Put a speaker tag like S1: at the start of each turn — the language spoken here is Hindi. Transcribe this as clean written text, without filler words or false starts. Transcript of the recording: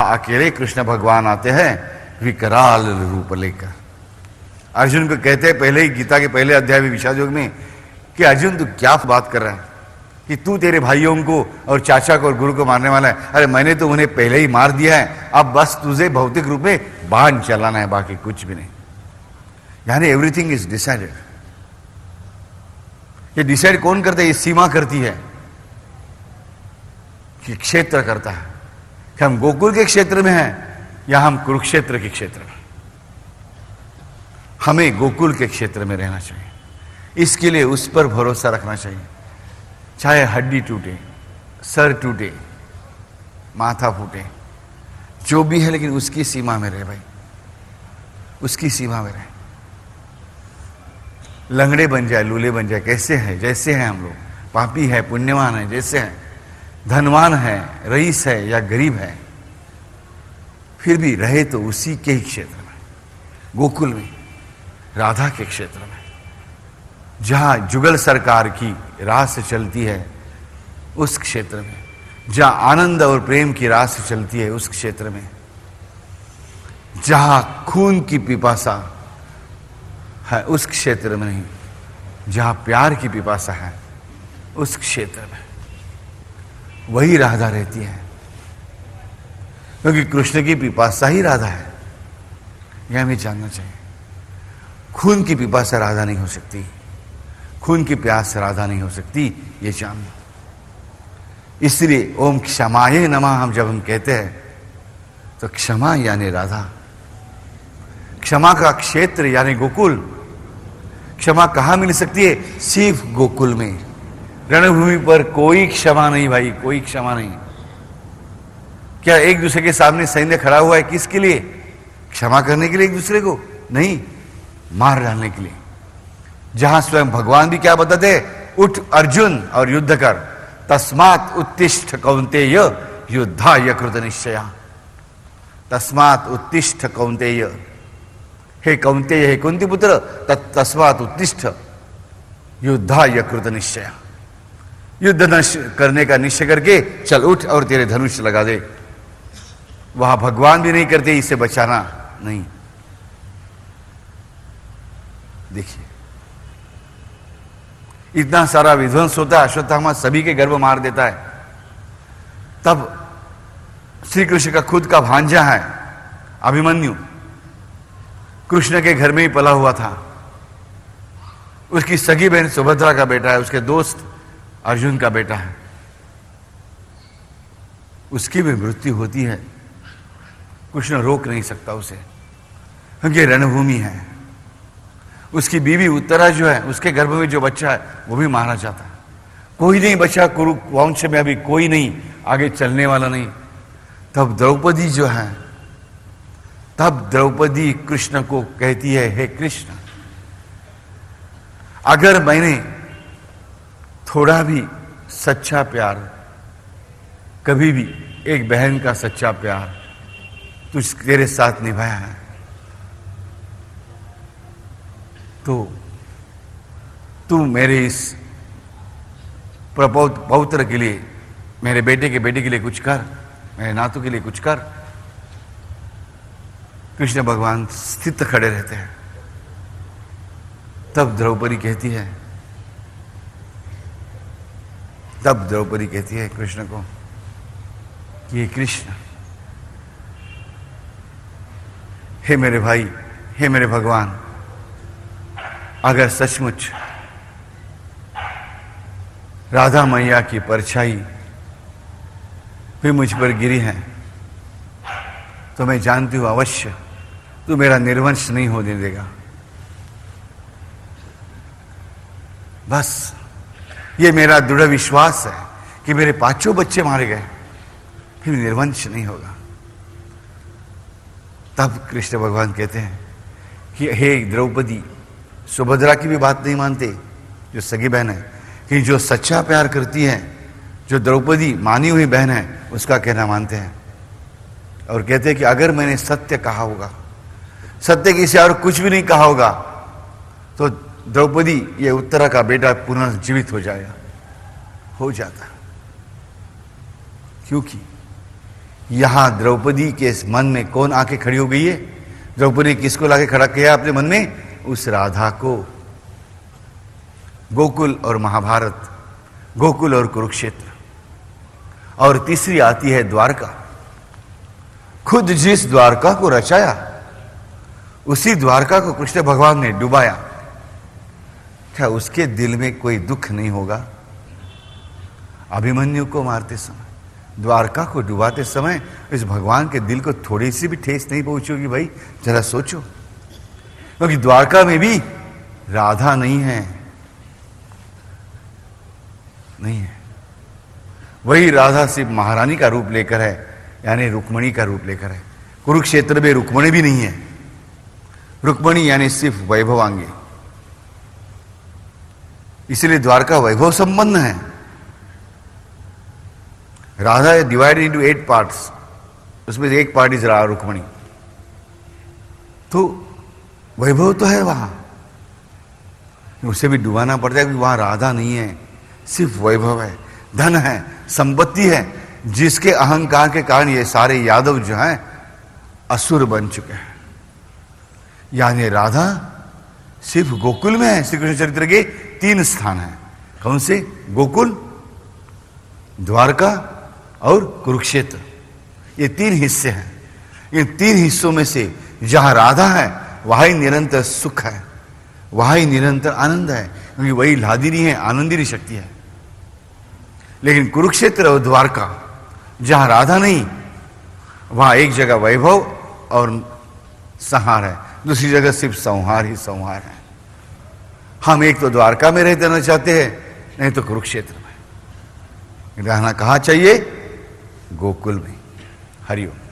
S1: अकेले कृष्ण भगवान आते हैं विकराल रूप लेकर। अर्जुन को कहते हैं पहले ही गीता के पहले अध्याय में विषाद योग में कि अर्जुन तू क्या बात कर रहा है कि तू तेरे भाइयों को और चाचा को और गुरु को मारने वाला है। अरे मैंने तो उन्हें पहले ही मार दिया है, अब बस तुझे भौतिक रूप में बाण चलाना है, बाकी कुछ भी नहीं। यानी एवरीथिंग इज डिसाइडेड। ये डिसाइड कौन करता है? ये सीमा करती है कि क्षेत्र करता है कि हम गोकुल के क्षेत्र में हैं या हम कुरुक्षेत्र के क्षेत्र में। हमें गोकुल के क्षेत्र में रहना चाहिए, इसके लिए उस पर भरोसा रखना चाहिए। चाहे हड्डी टूटे, सर टूटे, माथा फूटे, जो भी है, लेकिन उसकी सीमा में रहे भाई, उसकी सीमा में रहे। लंगड़े बन जाए, लूले बन जाए, कैसे है जैसे हैं हम लोग, पापी है पुण्यवान है जैसे हैं, धनवान है रईस है या गरीब है, फिर भी रहे तो उसी के ही क्षेत्र में, गोकुल में, राधा के क्षेत्र में, जहां जुगल सरकार की रास चलती है उस क्षेत्र में, जहां आनंद और प्रेम की रास चलती है उस क्षेत्र में, जहां खून की पिपासा है उस क्षेत्र में नहीं, जहां प्यार की पिपासा है उस क्षेत्र में वही राधा रहती है, क्योंकि कृष्ण की पिपासा ही राधा है। यह हमें जानना चाहिए। खून की पिपासा राधा नहीं हो सकती, खून की प्यास राधा नहीं हो सकती, ये जानना। इसलिए ओम क्षमाये नमः हम जब हम कहते हैं तो क्षमा यानी राधा, क्षमा का क्षेत्र यानी गोकुल। क्षमा कहां मिल सकती है? सिर्फ गोकुल में। रणभूमि पर कोई क्षमा नहीं भाई, कोई क्षमा नहीं। क्या एक दूसरे के सामने सैन्य खड़ा हुआ है किसके लिए? क्षमा करने के लिए एक दूसरे को नहीं, मार डालने के लिए। जहां स्वयं भगवान भी क्या बताते हैं? उठ अर्जुन और युद्ध कर, तस्मात् उत्तिष्ठ कौन्तेय युद्धाय कृत निश्चया। तस्मात् उत्तिष्ठ कौन्तेय, हे कौन्तेय, हे कुंती पुत्र, तस्मात् उत्तिष्ठ युद्धाय कृत निश्चया। युद्ध करने का निश्चय करके चल उठ और तेरे धनुष लगा दे। वहां भगवान भी नहीं करते इसे बचाना नहीं। देखिए इतना सारा विध्वंस होता है, अश्वत्थामा सभी के गर्भ मार देता है। तब श्री कृष्ण का खुद का भांजा है अभिमन्यु, कृष्ण के घर में ही पला हुआ था। उसकी सगी बहन सुभद्रा का बेटा है, उसके दोस्त अर्जुन का बेटा है। उसकी भी मृत्यु होती है, कृष्ण रोक नहीं सकता उसे, क्योंकि रणभूमि है। उसकी बीवी उत्तरा जो है, उसके गर्भ में जो बच्चा है वो भी मारा जाता है। कोई नहीं बचा कुरु वंश में, अभी कोई नहीं आगे चलने वाला नहीं। तब द्रौपदी जो है, तब द्रौपदी कृष्ण को कहती है, हे कृष्ण, अगर मैंने थोड़ा भी सच्चा प्यार, कभी भी एक बहन का सच्चा प्यार तुझ तेरे साथ निभाया है, तो तू मेरे इस पौत्र के लिए, मेरे बेटे के बेटे के लिए कुछ कर, मेरे नातू के लिए कुछ कर। कृष्ण भगवान स्थित खड़े रहते हैं। तब द्रौपदी कहती है, तब द्रौपदी कहती है कृष्ण को, ये कृष्ण, हे मेरे भाई, हे मेरे भगवान, अगर सचमुच राधा मैया की परछाई भी मुझ पर गिरी है तो मैं जानती हूं अवश्य तू मेरा निर्वंश नहीं होने देगा। बस ये मेरा दृढ़ विश्वास है कि मेरे 5 बच्चे मारे गए, फिर निर्वंश नहीं होगा। तब कृष्ण भगवान कहते हैं कि हे द्रौपदी, सुभद्रा की भी बात नहीं मानते जो सगी बहन है, कि जो सच्चा प्यार करती है, जो द्रौपदी मानी हुई बहन है, उसका कहना मानते हैं। और कहते हैं कि अगर मैंने सत्य कहा होगा, सत्य किसी और कुछ भी नहीं कहा होगा, तो द्रौपदी, ये उत्तरा का बेटा पुनर्जीवित हो जाएगा, हो जाता। क्योंकि यहां द्रौपदी के इस मन में कौन आके खड़ी हो गई है? द्रौपदी ने किसको लाके खड़ा किया अपने मन में? उस राधा को। गोकुल और महाभारत, गोकुल और कुरुक्षेत्र, और तीसरी आती है द्वारका। खुद जिस द्वारका को रचाया उसी द्वारका को कृष्ण भगवान ने डुबाया। क्या उसके दिल में कोई दुख नहीं होगा? अभिमन्यु को मारते समय, द्वारका को डुबाते समय इस भगवान के दिल को थोड़ी सी भी ठेस नहीं पहुंचेगी? भाई जरा सोचो, क्योंकि द्वारका में भी राधा नहीं है, नहीं है। वही राधा सिर्फ महारानी का रूप लेकर है, यानी रुक्मणी का रूप लेकर है। कुरुक्षेत्र में रुक्मणी भी नहीं है। रुक्मणी यानी सिर्फ वैभवांगी, इसलिए द्वारका वैभव संपन्न है। राधा है डिवाइडेड इनटू 8 पार्ट्स, उसमें एक पार्ट इज रुक्मणी। तो वैभव तो है वहां, उसे भी डुबाना पड़ता है क्योंकि वहां राधा नहीं है, सिर्फ वैभव है, धन है, संपत्ति है, जिसके अहंकार के कारण ये सारे यादव जो हैं असुर बन चुके हैं। यानी राधा सिर्फ गोकुल में है। श्री कृष्ण चरित्र के 3 स्थान हैं। कौन से? गोकुल, द्वारका और कुरुक्षेत्र। ये 3 हिस्से हैं। इन 3 हिस्सों में से जहां राधा है वहां ही निरंतर सुख है, वहां ही निरंतर आनंद है, क्योंकि वही लादिनी है, आनंदिनी शक्ति है। लेकिन कुरुक्षेत्र और द्वारका जहां राधा नहीं, वहां एक जगह वैभव और संहार है, दूसरी जगह सिर्फ संहार ही संहार है। हम एक तो द्वारका में रहना चाहते हैं, नहीं तो कुरुक्षेत्र में रहना। कहाँ चाहिए? गोकुल में। हरिओम।